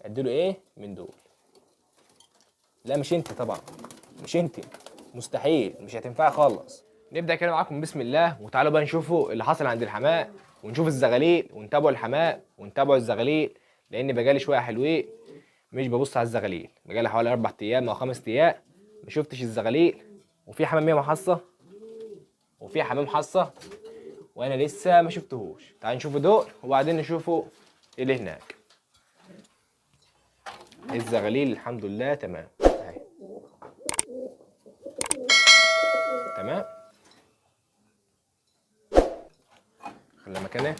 اديله ايه من دول. لا مش انت طبعا، مش انت، مستحيل، مش هتنفع خالص. نبدا كده معاكم بسم الله، وتعالوا بقى نشوفوا اللي حصل عند الحماء، ونشوف الزغاليل، ونتابعوا الحماء ونتابعوا الزغاليل، لان بقالي شويه حلوين مش ببص على الزغاليل، بقالي حوالي 4 ايام او 5 ايام ما شفتش الزغاليل. وفي حماميه محصه وفي حمام حصه وانا لسه ما شفتهوش. تعالوا نشوفوا دول وبعدين نشوفوا اللي هناك. الزغاليل الحمد لله تمام اهي، تمام. خلي مكانه.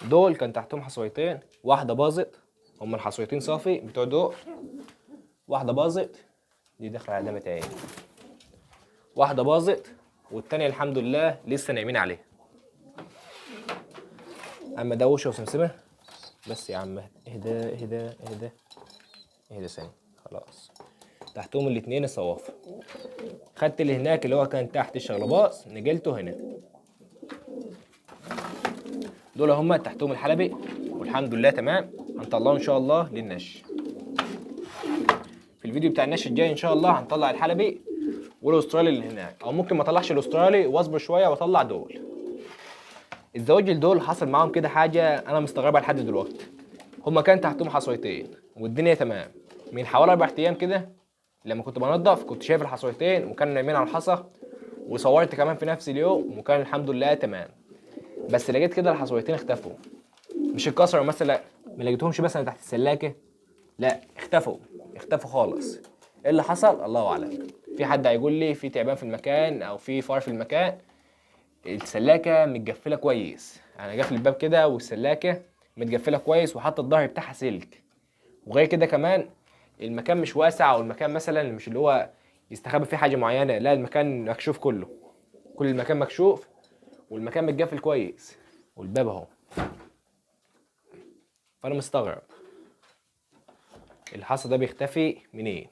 دول كان تحتهم حصويتين، واحده باظت، هم الحصويتين صافي بتوع دول، واحده باظت دي داخله على دمة عين، واحده باظت والتانيه الحمد لله لسه نايمين عليها. اما دوشه وسمسمه بس يا عم، اهدى اهدى اهدى اهدى ثانيه، خلاص. تحتهم الاتنين الصوافه. خدت اللي هناك اللي هو كان تحت الشغلباص نقلته هنا. دول هم تحتهم الحلبي والحمد لله تمام. هنطلعهم ان شاء الله للنش. في الفيديو بتاع النش الجاي ان شاء الله هنطلع الحلبي والاسترالي اللي هناك، او ممكن ما اطلعش الاسترالي واصبر شويه واطلع دول. الزواجل دول حصل معاهم كده حاجه انا مستغربها لحد دلوقتي. هما كان تحتهم حصويتين والدنيا تمام. من حوالي 4 ايام كده لما كنت بنضف كنت شايف الحصويتين وكانوا نايمين على الحصى، وصورت كمان في نفس اليوم وكان الحمد لله تمام. بس لقيت كده الحصويتين اختفوا، مش اتكسروا مثلا، ما لقيتهمش مثلا تحت السلاكه، لا اختفوا، اختفوا خالص. ايه اللي حصل الله اعلم. في حد هيقول لي في تعبان في المكان او في فار في المكان. السلاكه متقفله كويس، انا قافل الباب كده والسلاكه متقفله كويس وحاطط الظهر بتاعها سلك. وغير كده كمان المكان مش واسع، او المكان مثلا مش اللي هو يستخبى فيه حاجه معينه، لا المكان مكشوف كله، كل المكان مكشوف والمكان متقفل كويس والباب اهو. فانا مستغرب الحصى ده بيختفي منين.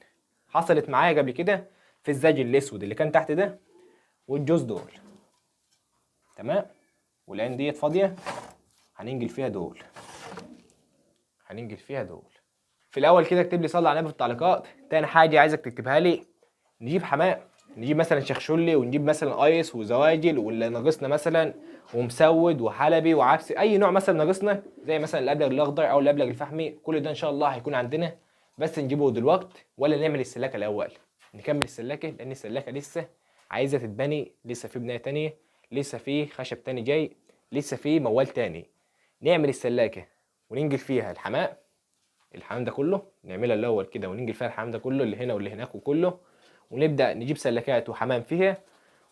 حصلت معايا قبل كده في الزاج الاسود اللي كان تحت ده والجوز دول، تمام. والعين ديت فاضيه هننجل فيها دول، هننجل فيها دول. في الاول كده اكتب لي صلي على النبي في التعليقات. تاني حاجه عايزك تكتبها لي، نجيب حمام، نجيب مثلا شخشولي ونجيب مثلا ايس وزواجل واللي ناقصنا مثلا ومسود وحلبي وعبسي، اي نوع مثلا ناقصنا زي مثلا الابلغ الاخضر او الابلغ الفحمي، كل ده ان شاء الله هيكون عندنا. بس نجيبه دلوقتي ولا نعمل السلاكه الاول؟ نكمل السلاكه لان السلاكه لسه عايزه تتبني، لسه في بنايه تانيه، لسه في خشب تاني جاي، لسه في موال تاني. نعمل السلاكه وننجل فيها الحمام ده كله، نعملها الاول كده وننجل فيها الحمام ده كله اللي هنا واللي هناك وكله، ونبدا نجيب سلكات وحمام فيها.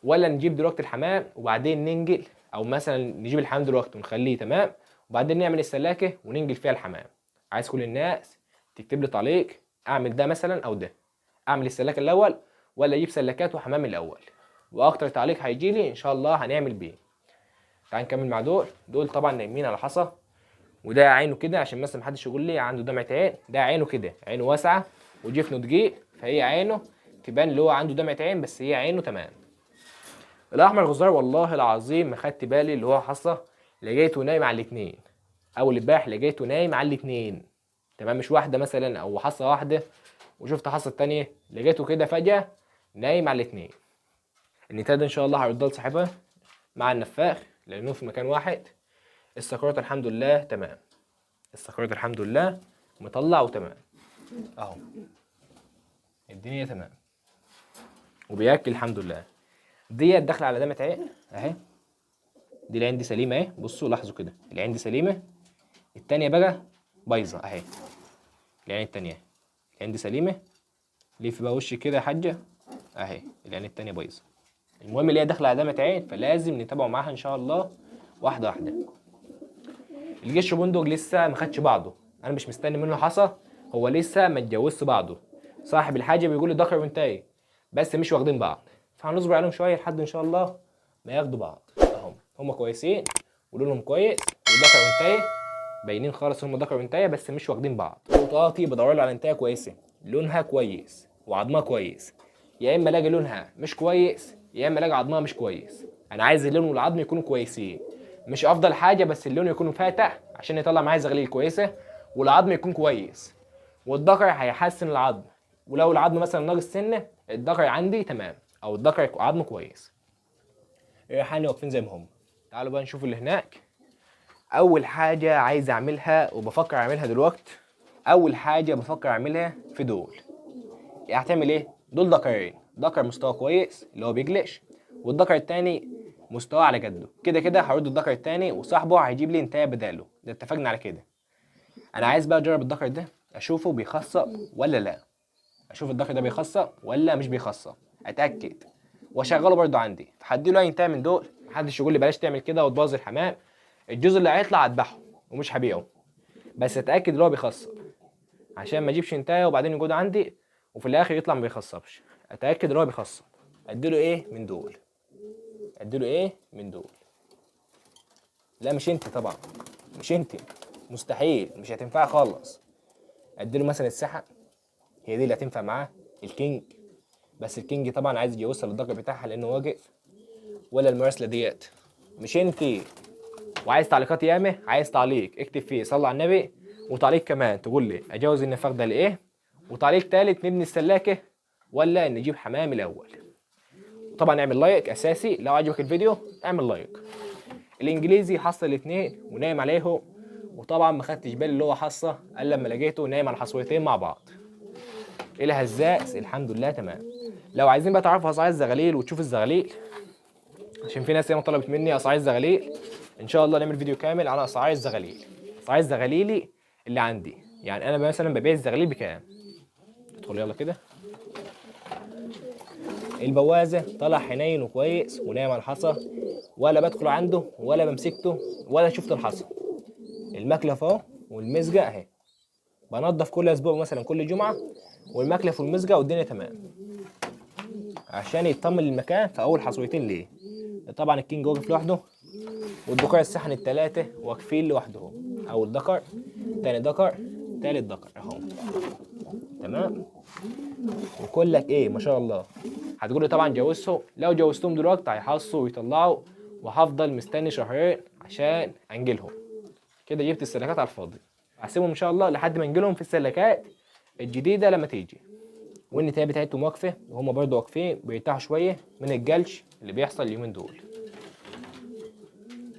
ولا نجيب دلوقتي الحمام وبعدين ننجل، او مثلا نجيب الحمام دلوقتي ونخليه تمام وبعدين نعمل السلاكه وننجل فيها الحمام. عايز كل الناس تكتب لي تعليق، اعمل ده مثلا او ده، اعمل السلاكه الاول ولا اجيب سلكات وحمام الاول؟ واكتر تعليق هيجي لي ان شاء الله هنعمل بيه. تعال نكمل مع دول طبعا نايمين على حصى، وده عينه كده عشان مثلا محدش يقول لي عنده دمعة عين، ده عينه كده عينه واسعه وجفنه دقيق، فهي عينه تبان اللي هو عنده دمعة عين بس هي عينه تمام. الاحمر غزار والله العظيم ما خدت بالي اللي هو حصى، لقيته نايم على الاثنين. اول امبارح لقيته نايم على الاثنين تمام، مش واحده مثلا او حصى واحده وشفت حصى الثانيه، لقيته كده فجاه نايم على الاثنين. النتايه ده ان شاء الله هيرد لصاحبها مع النفاخ لانه في مكان واحد. السكرات الحمد لله تمام، السكرات الحمد لله مطلع وتمام اهو، الدنيا تمام وبياكل الحمد لله. ديت داخله على دمعة عين اهي، دي العين دي سليمه اهي، بصوا لاحظوا كده العين دي سليمه، التانيه بقى بايظه اهي. العين التانيه العين دي سليمه، لف بقى وشي كده يا حاجه اهي، العين التانيه بايظه. المهم اللي هي داخله على دمعة عين فلازم نتابعه معاها ان شاء الله واحده واحده. الجيش بندق لسه ما خدش بعضه، انا مش مستني منه حصى، هو لسه ما اتجوزش بعضه. صاحب الحاجه بيقول لي ذكر وانتهي بس مش واخدين بعض، فهنصبر عليهم شويه لحد ان شاء الله ما ياخدوا بعض. اهم هم كويسين ولونهم كويس وذكر وانتهي باينين خالص، هم ذكر وانتهي بس مش واخدين بعض. وطاقتي بدور له على انتهي كويسه لونها كويس وعظمها كويس، يا اما الاقي لونها مش كويس يا اما الاقي عظمها مش كويس. انا عايز اللون والعظم يكونوا كويسين، مش افضل حاجه بس اللون يكون فاتح عشان يطلع معايا زغليل كويسه والعظم يكون كويس، والذكر هيحسن العظم. ولو العظم مثلا ناقص سنه، الذكر عندي تمام، او الذكر عظمه كويس. الريحاني واقفين زي ما هم. تعالوا بقى نشوف اللي هناك. اول حاجه عايز اعملها وبفكر اعملها دلوقتي، اول حاجه بفكر اعملها في دول. هتعمل ايه؟ دول ذكرين، ذكر مستوى كويس اللي هو بيجلش، والذكر التاني مستوى على جده. كده كده هرد الذكر التاني وصاحبه هيجيب لي انتايه بداله، ده اتفقنا على كده. انا عايز بقى اجرب الذكر ده، اشوفه بيخصق ولا لا، اشوف الذكر ده بيخصق ولا مش بيخصق، اتاكد واشغله برضو عندي. فهديله اي انتايه من دول، محدش يقول لي بلاش تعمل كده وتبوظ الحمام. الجزء اللي هيطلع اذبحه ومش هبيعه، بس اتاكد ان هو بيخصق، عشان ما اجيبش انتايه وبعدين يقعد عندي وفي الاخر يطلع ما بيخصبش. اتاكد ان هو بيخصب. اديله ايه من دول؟ اديله ايه من دول؟ لا مش انت طبعا، مش انت، مستحيل، مش هتنفع خالص. اديله مثلا السحق، هي دي اللي هتنفع معاه. الكينج، بس الكينج طبعا عايز يوصل للدرجه بتاعها لانه واقف. ولا المراسله ديت، مش انت. وعايز تعليقات ياما، عايز تعليق اكتب فيه صلى على النبي، وتعليق كمان تقول لي اجوز النفاق ده لايه، وتعليق تالت نبني السلاكه ولا نجيب حمام الاول. طبعا اعمل لايك اساسي، لو عجبك الفيديو اعمل لايك. الانجليزي حصل الاثنين ونايم عليهم، وطبعا ما خدتش بالي اللي هو حصه الا لما لقيته نايم على حصوتين مع بعض. الهزاز الحمد لله تمام. لو عايزين بقى تعرفوا اسعار الزغاليل وتشوفوا الزغاليل، عشان في ناس ياما طلبت مني اسعار الزغاليل، ان شاء الله نعمل فيديو كامل على اسعار الزغاليل. اسعار الزغاليلي اللي عندي، يعني انا مثلا ببيع الزغاليل بكام. ادخل يلا كده. البوازه طلع حنين وكويس ونايم على الحصى، ولا بدخل عنده ولا بمسكته ولا شفت الحصى. المكلف اهو والمزقه اهي، بنضف كل اسبوع مثلا كل جمعه، والمكلف والمزقه والدنيا تمام، عشان يطمن المكان في اول حصويتين ليه. طبعا الكينج واقف لوحده، والذكور السحن الثلاثه واقفين لوحدهم، اول ذكر، تاني ذكر، تالت ذكر اهو تمام. وكلك ايه ما شاء الله. هتقولي طبعا جوزهم، لو جوزتهم دلوقتي هيحصوا ويطلعوا، وهفضل مستني شهرين عشان انجلهم. كده جبت السلكات على الفاضي. هسيبهم ان شاء الله لحد ما انجلهم في السلكات الجديده لما تيجي، والنتايه بتاعتهم واقفه وهم برضه واقفين بيرتاحوا شويه من الجلش اللي بيحصل اليومين دول.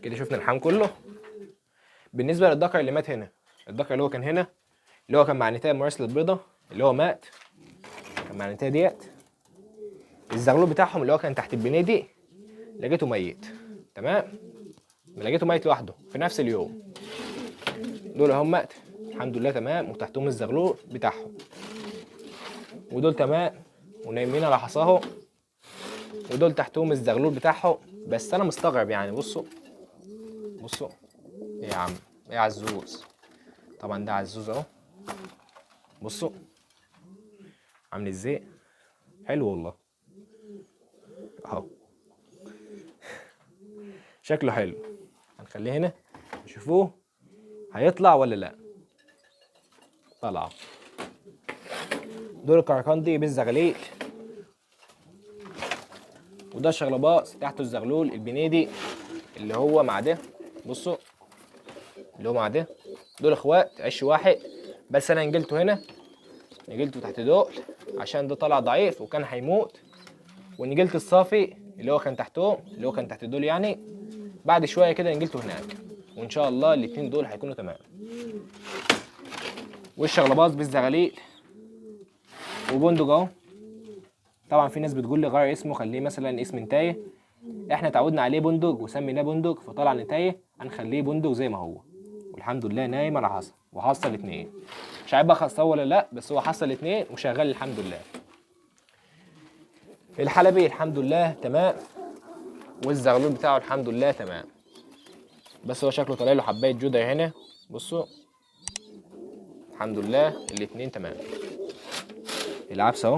كده شفنا الحام كله. بالنسبه للذكر اللي مات هنا، الذكر اللي هو كان هنا، اللي هو كان مع النتايه المراسله البيضه، اللي هو مات كان مع النتايه ديت، الزغلول بتاعهم اللي هو كان تحت البنيه دي لقيته ميت تمام. لقيته ميت لوحده في نفس اليوم. دول هم مات الحمد لله تمام، وتحتهم الزغلول بتاعهم، ودول تمام ونايمين على حصاهم، ودول تحتهم الزغلول بتاعهم. بس انا مستغرب يعني، بصوا بصوا ايه يا عم، ايه عزوز، طبعا ده عزوز اهو، بصوا عامل ازاي، حلو والله اهو، شكله حلو. هنخليه هنا نشوفوه هيطلع ولا لا. طلع. دول الكركندي بالزغاليل، وده الشغلباص تحته الزغلول البنيدي اللي هو مع ده، بصوا اللي هو مع ده، دول اخوات عش واحد، بس انا نجلته هنا، نجلته تحت دول عشان ده طلع ضعيف وكان هيموت، ونجلت الصافي اللي هو كان تحتهم اللي هو كان تحت دول يعني، بعد شويه كده نجلته هناك، وان شاء الله الاتنين دول هيكونوا تمام. والشغلباص بالزغاليل وبندق اهو. طبعا في ناس بتقول لي غير اسمه خليه مثلا اسم نتايه، احنا تعودنا عليه بندق وسميناه بندق فطلع نتايه، هنخليه بندق زي ما هو. والحمد لله نايم على حصل وحصل الاثنين، مش عارف بقى خلصه ولا لا، بس هو حصل الاثنين وشغال الحمد لله. الحلبي الحمد لله تمام، والزغلول بتاعه الحمد لله تمام، بس هو شكله طالع له حبايه جوده هنا، بصوا الحمد لله الاثنين تمام. العبس اهو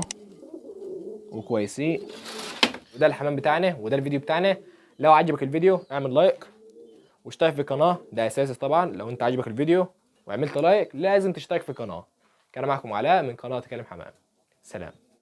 وكويسين. وده الحمام بتاعنا وده الفيديو بتاعنا. لو عجبك الفيديو اعمل لايك واشترك في القناه، ده اساسي طبعا. لو انت عجبك الفيديو وعملت لايك لازم تشترك في القناه. كان معكم علاء من قناه كلم حمام. سلام.